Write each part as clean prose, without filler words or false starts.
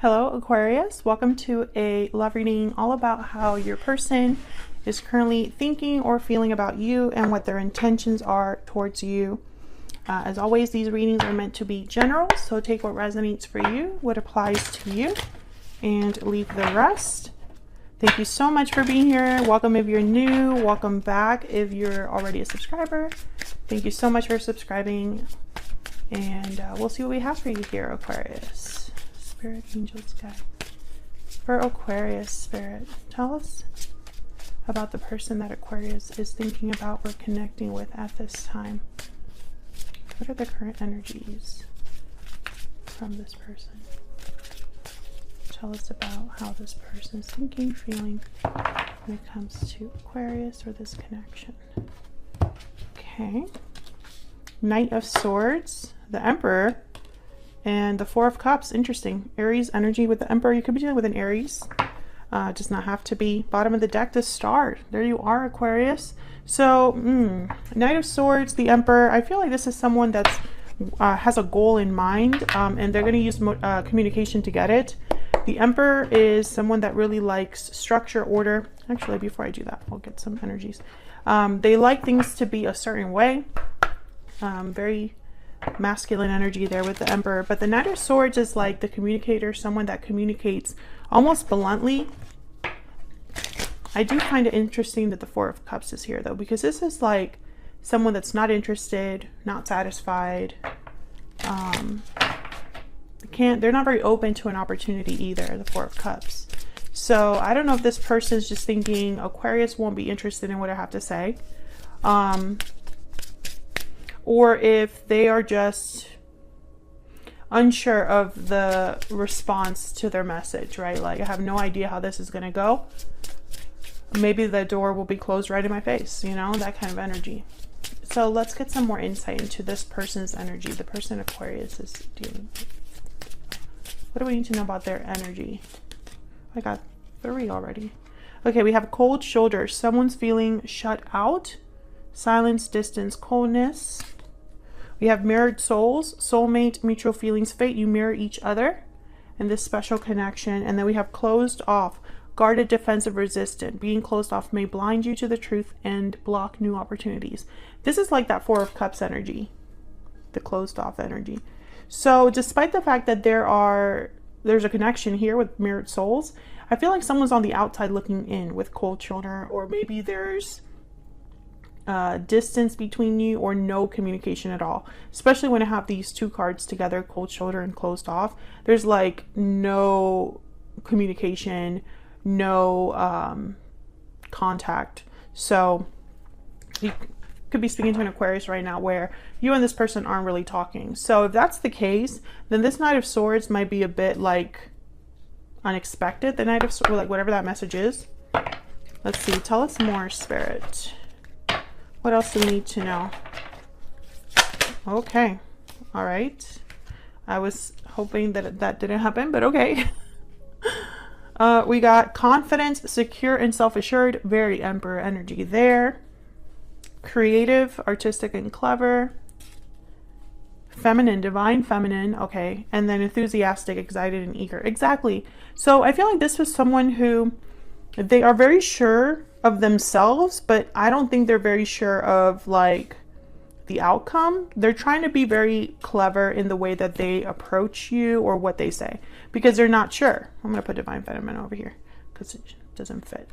Hello Aquarius, welcome to a love reading all about how your person is currently thinking or feeling about you and what their intentions are towards you. As always, these readings are meant to be general, so take what resonates for you, what applies to you, and leave the rest. Thank you so much for being here. Welcome if you're new, welcome back if you're already a subscriber. Thank you so much for subscribing, and we'll see what we have for you here, Aquarius. Spirit, angels, guide. For Aquarius, Spirit, tell us about the person that Aquarius is thinking about or connecting with at this time. What are the current energies from this person? Tell us about how this person is thinking, feeling when it comes to Aquarius or this connection. Okay. Knight of Swords, the Emperor, and the Four of Cups. Interesting. Aries energy with the Emperor. You could be dealing with an Aries. Does not have to be. Bottom of the deck, the Star. There you are, Aquarius. So, Knight of Swords, the Emperor. I feel like this is someone that's has a goal in mind, and they're going to use communication to get it. The Emperor is someone that really likes structure, order. Actually, before I do that, I'll get some energies. They like things to be a certain way. Very masculine energy there with the Emperor. But the Knight of Swords is like the communicator, someone that communicates almost bluntly. I do find it interesting that the Four of Cups is here though, because this is like someone that's not interested, not satisfied. They're not very open to an opportunity either, the Four of Cups. So I don't know if this person is just thinking Aquarius won't be interested in what I have to say. Or if they are just unsure of the response to their message, right? Like, I have no idea how this is going to go. Maybe the door will be closed right in my face, you know, that kind of energy. So let's get some more insight into this person's energy, the person Aquarius is dealing with. What do we need to know about their energy? I got 3 already. Okay, we have cold shoulders. Someone's feeling shut out. Silence, distance, coldness. We have mirrored souls, soulmate, mutual feelings, fate. You mirror each other in this special connection. And then we have closed off, guarded, defensive, resistant. Being closed off may blind you to the truth and block new opportunities. This is like that Four of Cups energy, the closed off energy. So despite the fact that there's a connection here with mirrored souls, I feel like someone's on the outside looking in with cold shoulder, or maybe there's distance between you or no communication at all, especially when I have these 2 cards together, cold shoulder and closed off. There's like no communication, no contact. So you could be speaking to an Aquarius right now where you and this person aren't really talking. So if that's the case, then this Knight of Swords might be a bit like unexpected, the Knight of Swords, like whatever that message is. Let's see, tell us more, Spirit. What else do we need to know? Okay. All right. I was hoping that that didn't happen, but okay. We got confidence, secure, and self-assured. Very Emperor energy there. Creative, artistic, and clever. Feminine, divine feminine. Okay. And then enthusiastic, excited, and eager. Exactly. So I feel like this was someone who, they are very sure of themselves, but I don't think they're very sure of like the outcome. They're trying to be very clever in the way that they approach you or what they say, because they're not sure. I'm going to put divine feminine over here because it doesn't fit.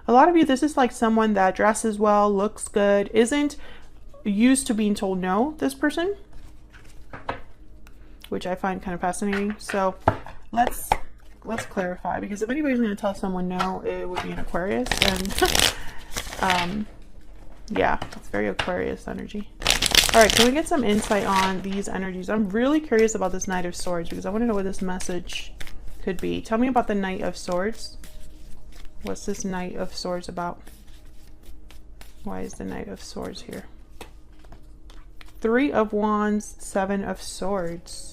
A lot of you, this is like someone that dresses well, looks good, isn't used to being told no, this person, which I find kind of fascinating. So let's clarify, because if anybody's going to tell someone no, it would be an Aquarius. And yeah, it's very Aquarius energy. All right, can we get some insight on these energies? I'm really curious about this Knight of Swords because I want to know what this message could be. Tell me about the Knight of Swords. What's this Knight of Swords about? Why is the Knight of Swords here? 3 of Wands, 7 of Swords.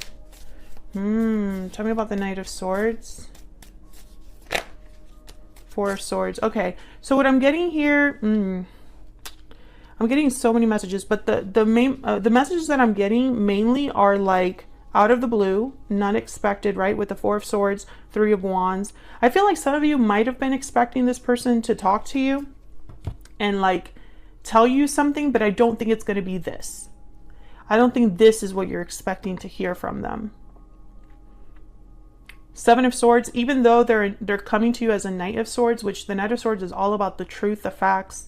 Tell me about the Knight of Swords. 4 of Swords. Okay, so what I'm getting here, I'm getting so many messages, but the messages that I'm getting mainly are like out of the blue, not expected, right? With the Four of Swords, Three of Wands. I feel like some of you might have been expecting this person to talk to you and like tell you something, but I don't think it's going to be this. I don't think this is what you're expecting to hear from them. Seven of Swords, even though they're coming to you as a Knight of Swords, which the Knight of Swords is all about the truth, the facts.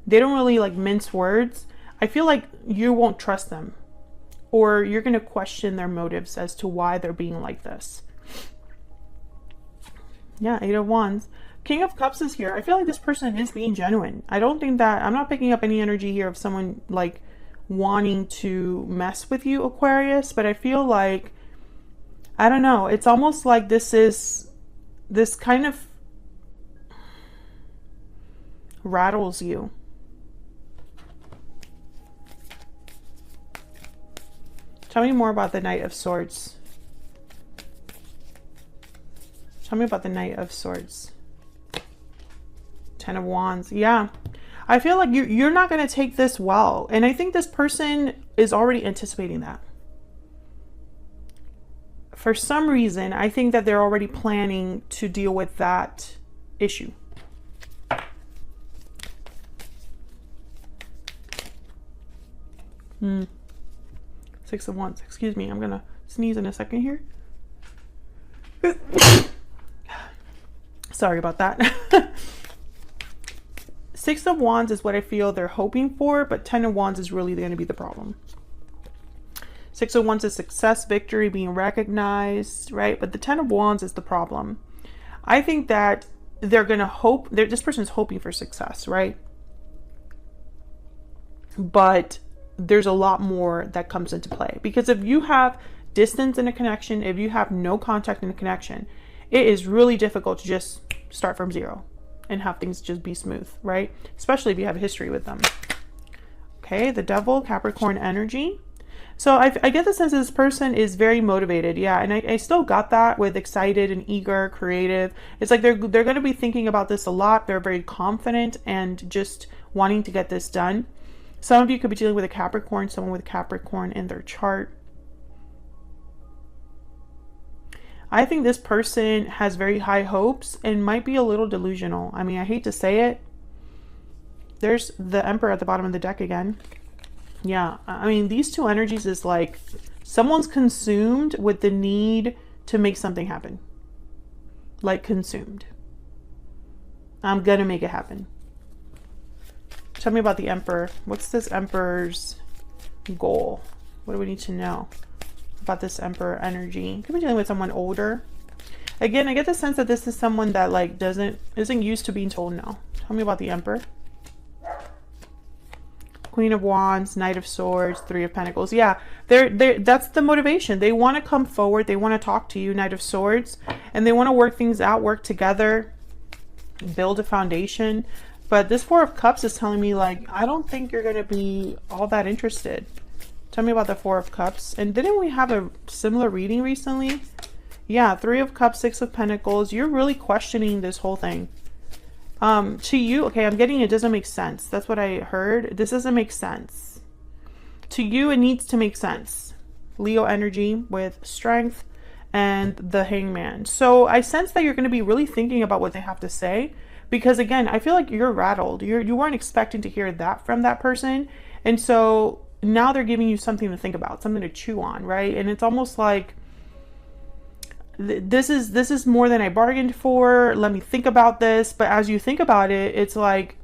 They don't really like mince words. I feel like you won't trust them, or you're going to question their motives as to why they're being like this. Yeah, Eight of Wands. King of Cups is here. I feel like this person is being genuine. I don't think that, I'm not picking up any energy here of someone like wanting to mess with you, Aquarius, but I feel like, I don't know, it's almost like this kind of rattles you. Tell me more about the Knight of Swords. Tell me about the Knight of Swords. Ten of Wands. Yeah. I feel like you're not going to take this well. And I think this person is already anticipating that. For some reason, I think that they're already planning to deal with that issue. Six of Wands. Excuse me. I'm going to sneeze in a second here. Sorry about that. Six of Wands is what I feel they're hoping for, but Ten of Wands is really going to be the problem. Six of Wands is success, victory, being recognized, right? But the Ten of Wands is the problem. I think that they're going to hope, this person is hoping for success, right? But there's a lot more that comes into play. Because if you have distance in a connection, if you have no contact in a connection, it is really difficult to just start from zero and have things just be smooth, right? Especially if you have a history with them. Okay, the Devil, Capricorn energy. So I get the sense that this person is very motivated. Yeah, and I still got that with excited and eager, creative. It's like they're going to be thinking about this a lot. They're very confident and just wanting to get this done. Some of you could be dealing with a Capricorn, someone with Capricorn in their chart. I think this person has very high hopes and might be a little delusional. I mean, I hate to say it. There's the Emperor at the bottom of the deck again. Yeah, I mean, these two energies is like someone's consumed with the need to make something happen. Like consumed. I'm gonna make it happen. Tell me about the Emperor. What's this Emperor's goal? What do we need to know about this Emperor energy? Could be dealing with someone older. Again, I get the sense that this is someone that like isn't used to being told no. Tell me about the Emperor. Queen of Wands, Knight of Swords, Three of Pentacles. Yeah, that's the motivation. They want to come forward. They want to talk to you, Knight of Swords, and they want to work things out, work together, build a foundation. But this Four of Cups is telling me, like, I don't think you're going to be all that interested. Tell me about the Four of Cups. And didn't we have a similar reading recently? Yeah, Three of Cups, Six of Pentacles. You're really questioning this whole thing. To you, okay, I'm getting it doesn't make sense. That's what I heard. This doesn't make sense. To you, it needs to make sense. Leo energy with Strength and the Hangman. So I sense that you're going to be really thinking about what they have to say. Because again, I feel like you're rattled. You weren't expecting to hear that from that person. And so now they're giving you something to think about, something to chew on, right? And it's almost like, this is more than I bargained for. Let me think about this. But as you think about it, it's like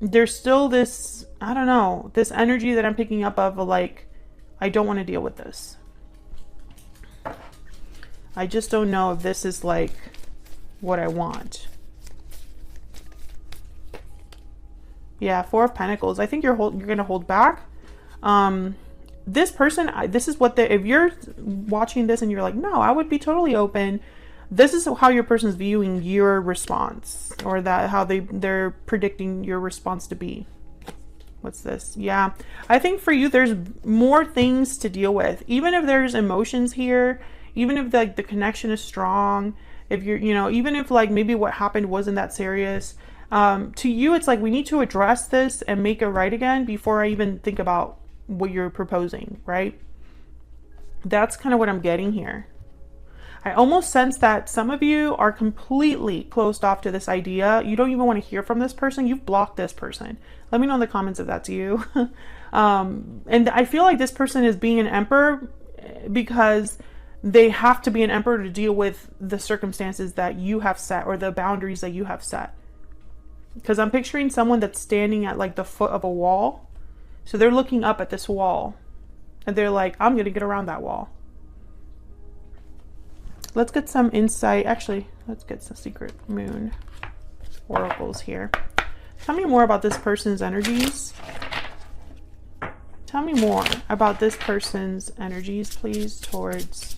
there's still this, I don't know, this energy that I'm picking up of like, I don't want to deal with this. I just don't know if this is like what I want. Yeah, Four of Pentacles. I think you're going to hold back. This person, this is what if you're watching this and you're like, no, I would be totally open. This is how your person's viewing your response, or that how they're predicting your response to be. What's this? Yeah, I think for you, there's more things to deal with. Even if there's emotions here, even if like the connection is strong, if you're, even if like maybe what happened wasn't that serious, to you, it's like we need to address this and make it right again before I even think about what you're proposing, right? That's kind of what I'm getting here. I almost sense that some of you are completely closed off to this idea. You don't even want to hear from this person. You've blocked this person. Let me know in the comments if that's you. And I feel like this person is being an emperor because they have to be an emperor to deal with the circumstances that you have set or the boundaries that you have set. Because I'm picturing someone that's standing at like the foot of a wall. So they're looking up at this wall and they're like, I'm going to get around that wall. Let's get some insight. Actually, let's get some secret moon oracles here. Tell me more about this person's energies. Tell me more about this person's energies, please, towards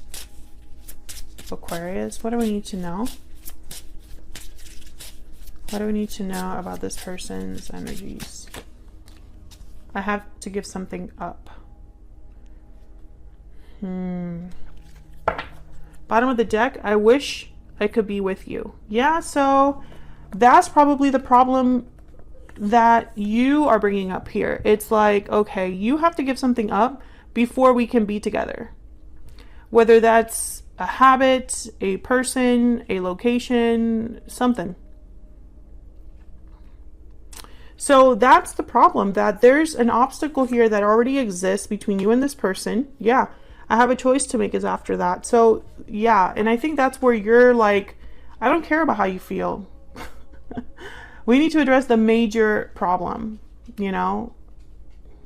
Aquarius. What do we need to know? What do we need to know about this person's energies? I have to give something up. Bottom of the deck, I wish I could be with you. Yeah, so that's probably the problem that you are bringing up here. It's like, okay, you have to give something up before we can be together. Whether that's a habit, a person, a location, something. So that's the problem, that there's an obstacle here that already exists between you and this person. Yeah. I have a choice to make is after that. So yeah, and I think that's where you're like, I don't care about how you feel. We need to address the major problem, you know?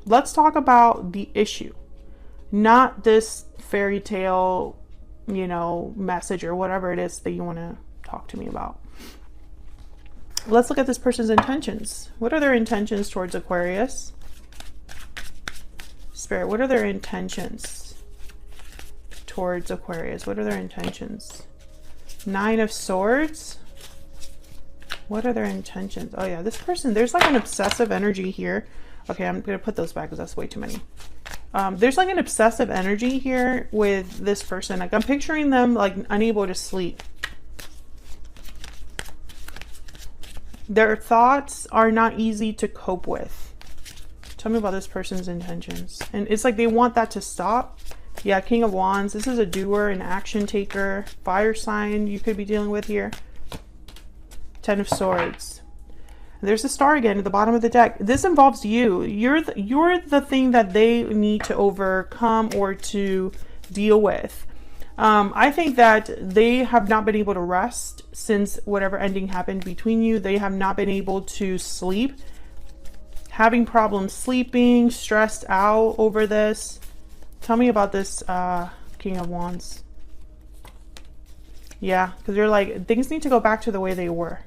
Let's talk about the issue, not this fairy tale, you know, message or whatever it is that you want to talk to me about. Let's look at this person's intentions. What are their intentions towards Aquarius? Spirit, what are their intentions towards Aquarius? What are their intentions? Nine of Swords. What are their intentions? Oh yeah, this person, there's like an obsessive energy here. Okay, I'm gonna put those back because that's way too many. There's like an obsessive energy here with this person. Like I'm picturing them like unable to sleep. Their thoughts are not easy to cope with. Tell me about this person's intentions. And it's like they want that to stop. Yeah, King of Wands. This is a doer, an action taker, fire sign you could be dealing with here. Ten of Swords. And there's a star again at the bottom of the deck. This involves you. You're the thing that they need to overcome or to deal with. I think that they have not been able to rest since whatever ending happened between you. They have not been able to sleep. Having problems sleeping, stressed out over this. Tell me about this King of Wands. Yeah, because you're like, things need to go back to the way they were.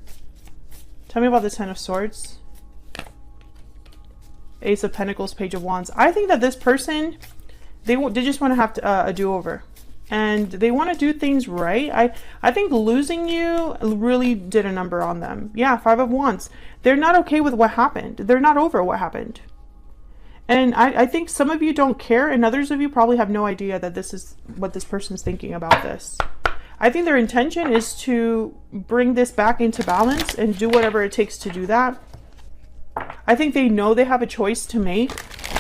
Tell me about the Ten of Swords. Ace of Pentacles, Page of Wands. I think that this person, they just want to have a do-over. And they want to do things right. I think losing you really did a number on them. Yeah, Five of Wands. They're not okay with what happened. They're not over what happened. And I think some of you don't care, and others of you probably have no idea that this is what this person's thinking about this. I think their intention is to bring this back into balance and do whatever it takes to do that. I think they know they have a choice to make,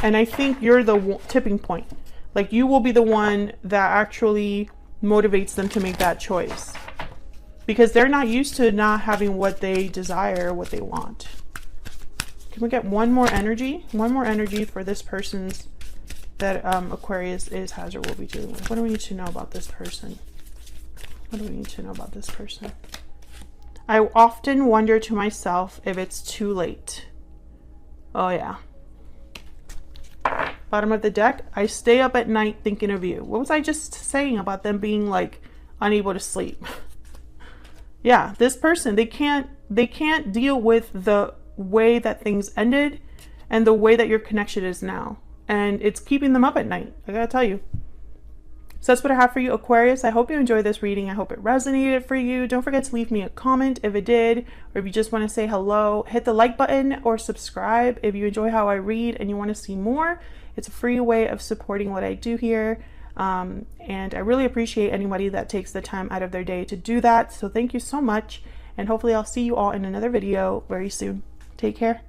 and I think you're the tipping point. Like you will be the one that actually motivates them to make that choice. Because they're not used to not having what they desire, what they want. Can we get one more energy? One more energy for this person's that Aquarius has or will be dealing with. What do we need to know about this person? What do we need to know about this person? I often wonder to myself if it's too late. Oh yeah. Bottom of the deck, I stay up at night thinking of you. What was I just saying about them being like unable to sleep? Yeah, this person, they can't deal with the way that things ended and the way that your connection is now. And it's keeping them up at night, I gotta tell you. So that's what I have for you, Aquarius. I hope you enjoyed this reading. I hope it resonated for you. Don't forget to leave me a comment if it did, or if you just want to say hello. Hit the like button or subscribe if you enjoy how I read and you want to see more. It's a free way of supporting what I do here. And I really appreciate anybody that takes the time out of their day to do that. So thank you so much. And hopefully I'll see you all in another video very soon. Take care.